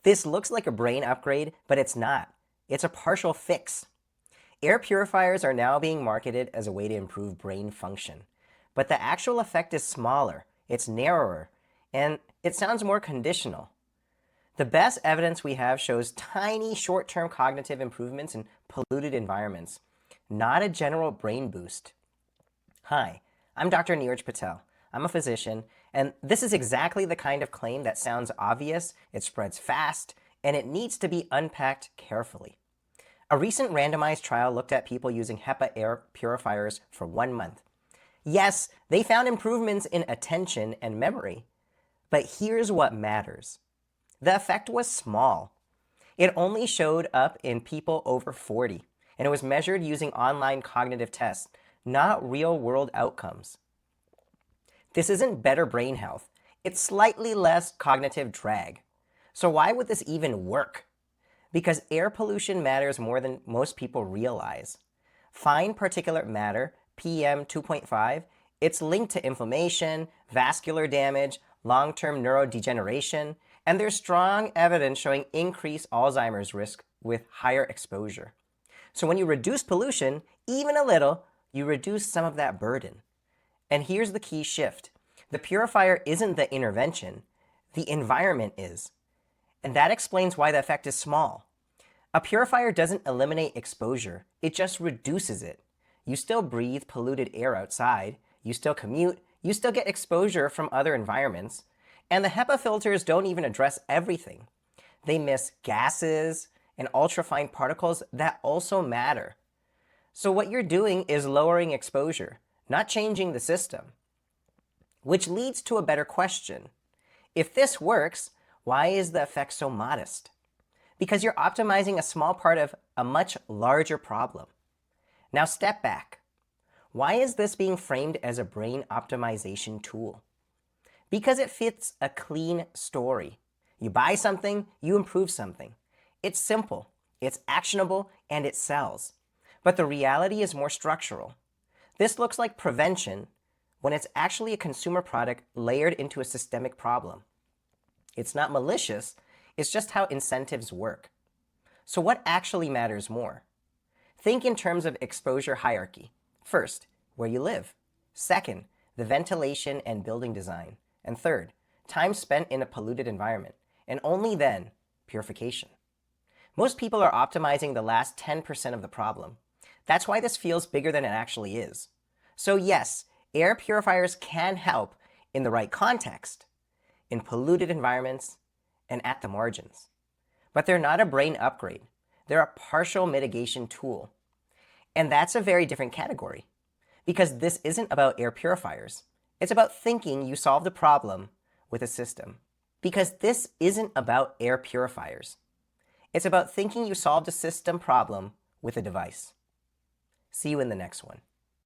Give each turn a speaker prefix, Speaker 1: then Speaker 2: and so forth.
Speaker 1: This looks like a brain upgrade, but it's not. It's a partial fix. Air purifiers are now being marketed as a way to improve brain function. But the actual effect is smaller, it's narrower, and it sounds more conditional. The best evidence we have shows tiny short-term cognitive improvements in polluted environments, not a general brain boost. Hi, I'm Dr. Neeraj Patel. I'm a physician, and this is exactly the kind of claim that sounds obvious, it spreads fast, and it needs to be unpacked carefully. A recent randomized trial looked at people using HEPA air purifiers for 1 month. Yes, they found improvements in attention and memory, but here's what matters. The effect was small. It only showed up in people over 40, and it was measured using online cognitive tests, not real-world outcomes. This isn't better brain health. It's slightly less cognitive drag. So why would this even work? Because air pollution matters more than most people realize. Fine particulate matter, PM 2.5, it's linked to inflammation, vascular damage, long-term neurodegeneration, and there's strong evidence showing increased Alzheimer's risk with higher exposure. So when you reduce pollution, even a little, you reduce some of that burden. And here's the key shift. The purifier isn't the intervention, the environment is. And that explains why the effect is small. A purifier doesn't eliminate exposure, it just reduces it. You still breathe polluted air outside, you still commute, you still get exposure from other environments, and the HEPA filters don't even address everything. They miss gases and ultrafine particles that also matter. So what you're doing is lowering exposure, not changing the system. Which leads to a better question. If this works, why is the effect so modest? Because you're optimizing a small part of a much larger problem. Now step back. Why is this being framed as a brain optimization tool? Because it fits a clean story. You buy something, you improve something. It's simple, it's actionable, and it sells. But the reality is more structural. This looks like prevention when it's actually a consumer product layered into a systemic problem. It's not malicious, it's just how incentives work. So what actually matters more? Think in terms of exposure hierarchy. First, where you live. Second, the ventilation and building design. And third, time spent in a polluted environment. And only then, purification. Most people are optimizing the last 10% of the problem. That's why this feels bigger than it actually is. So yes, air purifiers can help in the right context, in polluted environments, and at the margins. But they're not a brain upgrade. They're a partial mitigation tool. And that's a very different category, because this isn't about air purifiers. It's about thinking you solved a problem with a system. Because this isn't about air purifiers. It's about thinking you solved a system problem with a device. See you in the next one.